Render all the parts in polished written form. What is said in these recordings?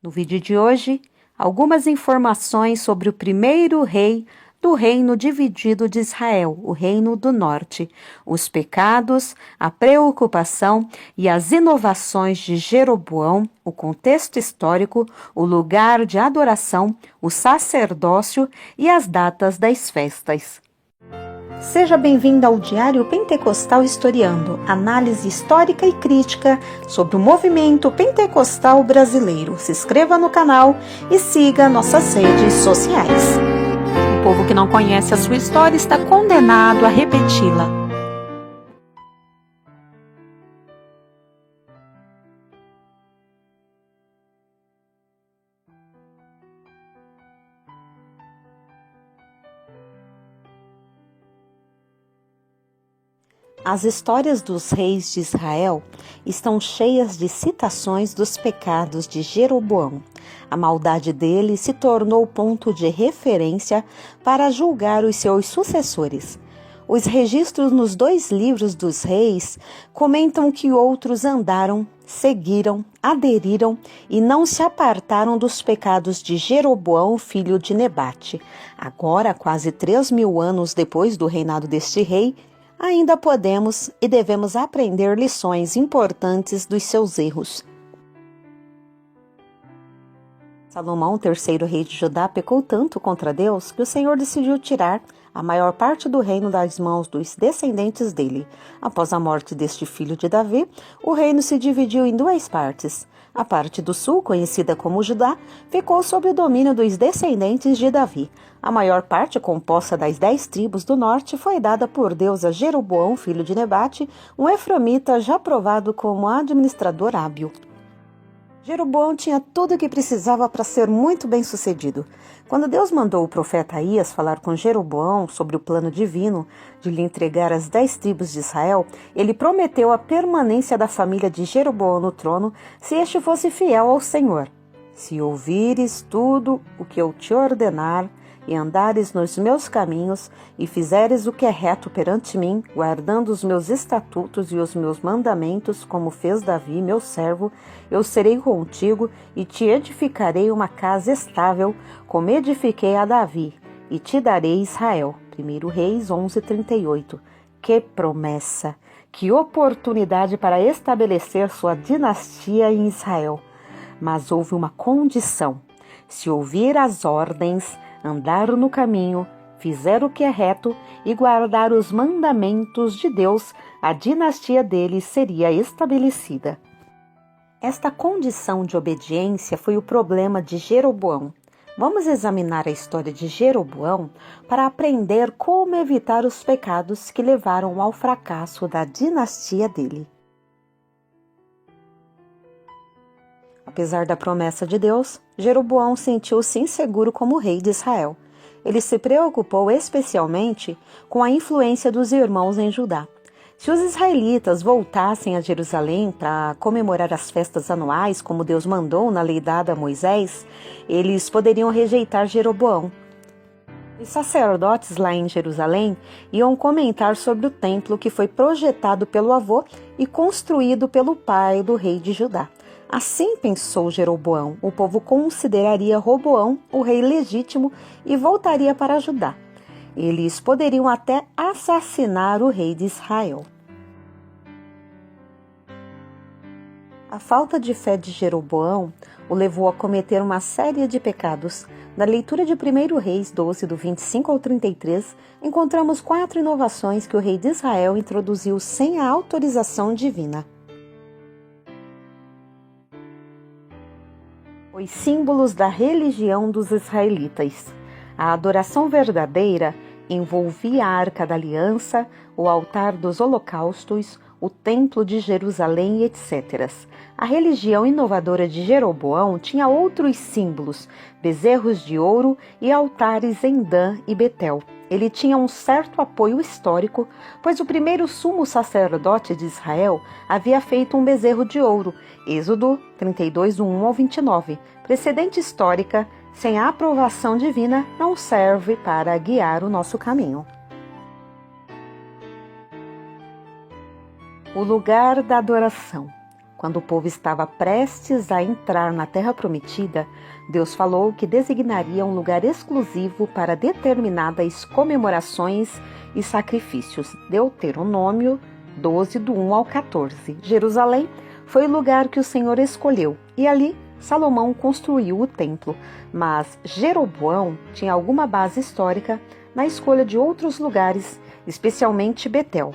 No vídeo de hoje, algumas informações sobre o primeiro rei do reino dividido de Israel, o reino do norte, os pecados, a preocupação e as inovações de Jeroboão, o contexto histórico, o lugar de adoração, o sacerdócio e as datas das festas. Seja bem-vindo ao Diário Pentecostal Historiando, análise histórica e crítica sobre o movimento pentecostal brasileiro. Se inscreva no canal e siga nossas redes sociais. O povo que não conhece a sua história está condenado a repeti-la. As histórias dos reis de Israel estão cheias de citações dos pecados de Jeroboão. A maldade dele se tornou ponto de referência para julgar os seus sucessores. Os registros nos 2 livros dos reis comentam que outros andaram, seguiram, aderiram e não se apartaram dos pecados de Jeroboão, filho de Nebate. Agora, quase 3.000 anos depois do reinado deste rei, ainda podemos e devemos aprender lições importantes dos seus erros. Salomão, terceiro rei de Judá, pecou tanto contra Deus que o Senhor decidiu tirar a maior parte do reino das mãos dos descendentes dele. Após a morte deste filho de Davi, o reino se dividiu em 2 partes. A parte do sul, conhecida como Judá, ficou sob o domínio dos descendentes de Davi. A maior parte, composta das 10 tribos do norte, foi dada por Deus a Jeroboão, filho de Nebate, um efraimita já provado como administrador hábil. Jeroboão tinha tudo o que precisava para ser muito bem-sucedido. Quando Deus mandou o profeta Aías falar com Jeroboão sobre o plano divino de lhe entregar as 10 tribos de Israel, ele prometeu a permanência da família de Jeroboão no trono se este fosse fiel ao Senhor. Se ouvires tudo o que eu te ordenar, e andares nos meus caminhos, e fizeres o que é reto perante mim, guardando os meus estatutos e os meus mandamentos, como fez Davi, meu servo, eu serei contigo e te edificarei uma casa estável, como edifiquei a Davi, e te darei Israel. 1 Reis 11:38. Que promessa! Que oportunidade para estabelecer sua dinastia em Israel! Mas houve uma condição: se ouvir as ordens, andar no caminho, fizer o que é reto e guardar os mandamentos de Deus, a dinastia dele seria estabelecida. Esta condição de obediência foi o problema de Jeroboão. Vamos examinar a história de Jeroboão para aprender como evitar os pecados que levaram ao fracasso da dinastia dele. Apesar da promessa de Deus, Jeroboão sentiu-se inseguro como rei de Israel. Ele se preocupou especialmente com a influência dos irmãos em Judá. Se os israelitas voltassem a Jerusalém para comemorar as festas anuais, como Deus mandou na lei dada a Moisés, eles poderiam rejeitar Jeroboão. Os sacerdotes lá em Jerusalém iam comentar sobre o templo que foi projetado pelo avô e construído pelo pai do rei de Judá. Assim pensou Jeroboão, o povo consideraria Roboão o rei legítimo e voltaria para Judá. Eles poderiam até assassinar o rei de Israel. A falta de fé de Jeroboão o levou a cometer uma série de pecados. Na leitura de 1 Reis 12, do 25 ao 33, encontramos 4 inovações que o rei de Israel introduziu sem a autorização divina. Os símbolos da religião dos israelitas. A adoração verdadeira envolvia a Arca da Aliança, o altar dos holocaustos, o Templo de Jerusalém, etc. A religião inovadora de Jeroboão tinha outros símbolos, bezerros de ouro e altares em Dan e Betel. Ele tinha um certo apoio histórico, pois o primeiro sumo sacerdote de Israel havia feito um bezerro de ouro, Êxodo 32, 1 ao 29. Precedente histórica, sem a aprovação divina, não serve para guiar o nosso caminho. O lugar da adoração. Quando o povo estava prestes a entrar na terra prometida, Deus falou que designaria um lugar exclusivo para determinadas comemorações e sacrifícios. Deuteronômio 12, do 1 ao 14. Jerusalém foi o lugar que o Senhor escolheu, e ali Salomão construiu o templo, mas Jeroboão tinha alguma base histórica na escolha de outros lugares, especialmente Betel.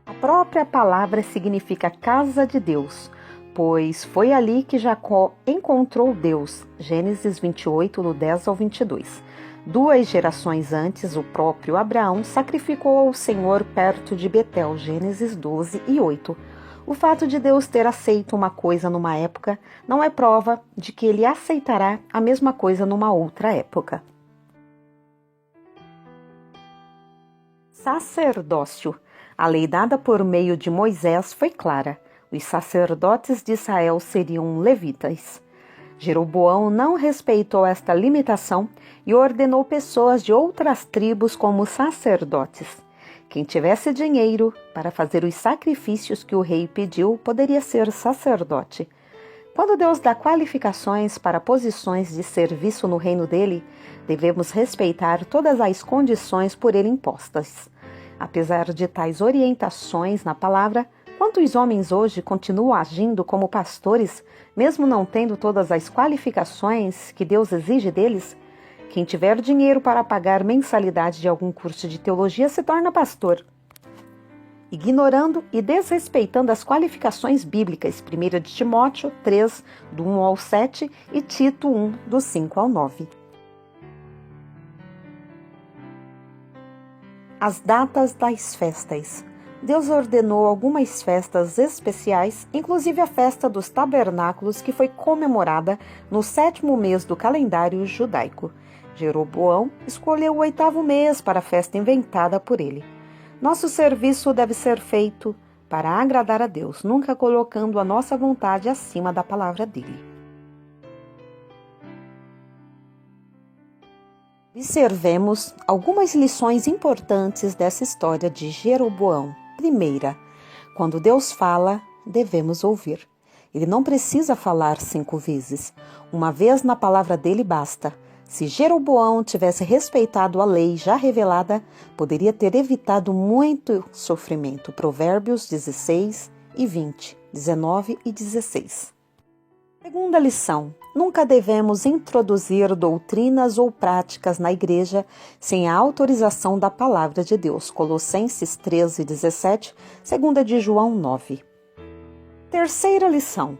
A própria palavra significa casa de Deus, pois foi ali que Jacó encontrou Deus, Gênesis 28, do 10 ao 22. 2 gerações antes, o próprio Abraão sacrificou ao Senhor perto de Betel, Gênesis 12 e 8. O fato de Deus ter aceito uma coisa numa época não é prova de que ele aceitará a mesma coisa numa outra época. Sacerdócio. A lei dada por meio de Moisés foi clara. Os sacerdotes de Israel seriam levitas. Jeroboão não respeitou esta limitação e ordenou pessoas de outras tribos como sacerdotes. Quem tivesse dinheiro para fazer os sacrifícios que o rei pediu poderia ser sacerdote. Quando Deus dá qualificações para posições de serviço no reino dele, devemos respeitar todas as condições por ele impostas. Apesar de tais orientações na palavra, quantos homens hoje continuam agindo como pastores, mesmo não tendo todas as qualificações que Deus exige deles? Quem tiver dinheiro para pagar mensalidade de algum curso de teologia se torna pastor, ignorando e desrespeitando as qualificações bíblicas, 1 de Timóteo 3, do 1 ao 7 e Tito 1, do 5 ao 9. As datas das festas. Deus ordenou algumas festas especiais, inclusive a festa dos tabernáculos, que foi comemorada no 7º mês do calendário judaico. Jeroboão escolheu o 8º mês para a festa inventada por ele. Nosso serviço deve ser feito para agradar a Deus, nunca colocando a nossa vontade acima da palavra dele. Observemos algumas lições importantes dessa história de Jeroboão. Primeira, quando Deus fala, devemos ouvir. Ele não precisa falar 5 vezes. Uma vez na palavra dele basta. Se Jeroboão tivesse respeitado a lei já revelada, poderia ter evitado muito sofrimento. Provérbios 16 e 20, 19 e 16. Segunda lição. Nunca devemos introduzir doutrinas ou práticas na igreja sem a autorização da palavra de Deus. Colossenses 13, 17, 2 de João 9. Terceira lição.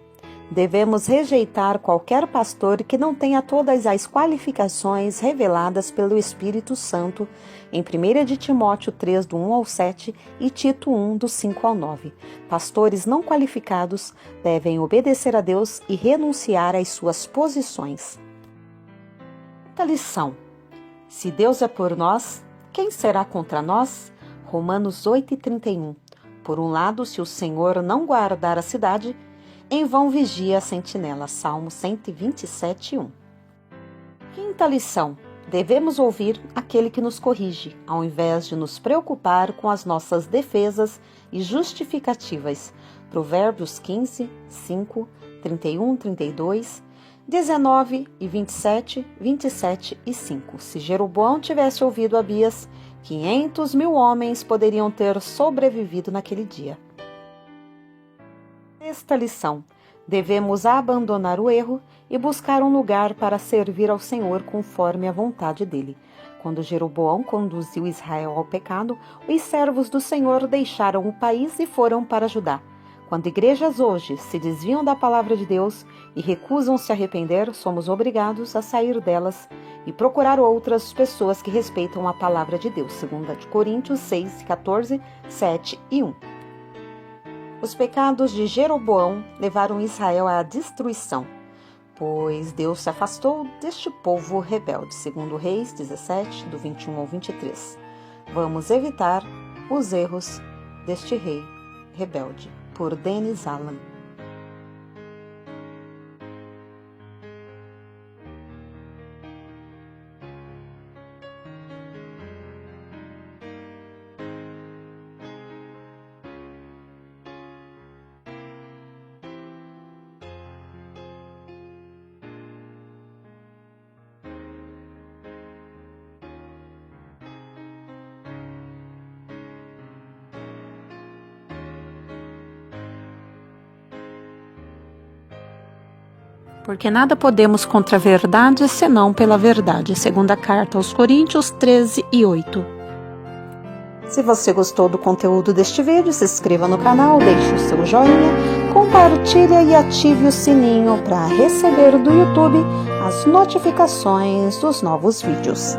Devemos rejeitar qualquer pastor que não tenha todas as qualificações reveladas pelo Espírito Santo em 1 de Timóteo 3, do 1 ao 7 e Tito 1, do 5 ao 9. Pastores não qualificados devem obedecer a Deus e renunciar às suas posições. Quarta lição. Se Deus é por nós, quem será contra nós? Romanos 8, 31. Por um lado, se o Senhor não guardar a cidade, em vão vigia a sentinela. Salmo 127, 1. Quinta lição. Devemos ouvir aquele que nos corrige, ao invés de nos preocupar com as nossas defesas e justificativas. Provérbios 15, 5, 31, 32, 19 e 27, 27 e 5. Se Jeroboão tivesse ouvido Abias, 500.000 homens poderiam ter sobrevivido naquele dia. Sexta lição. Devemos abandonar o erro e buscar um lugar para servir ao Senhor conforme a vontade dele. Quando Jeroboão conduziu Israel ao pecado, os servos do Senhor deixaram o país e foram para Judá. Quando igrejas hoje se desviam da palavra de Deus e recusam se arrepender, somos obrigados a sair delas e procurar outras pessoas que respeitam a palavra de Deus. 2 Coríntios 6, 14, 7 e 1. Os pecados de Jeroboão levaram Israel à destruição, pois Deus se afastou deste povo rebelde. 2 Reis 17, do 21 ao 23. Vamos evitar os erros deste rei rebelde. Por Dennis Allen. Porque nada podemos contra a verdade, senão pela verdade. Segunda carta aos Coríntios 13:8. Se você gostou do conteúdo deste vídeo, se inscreva no canal, deixe o seu joinha, compartilhe e ative o sininho para receber do YouTube as notificações dos novos vídeos.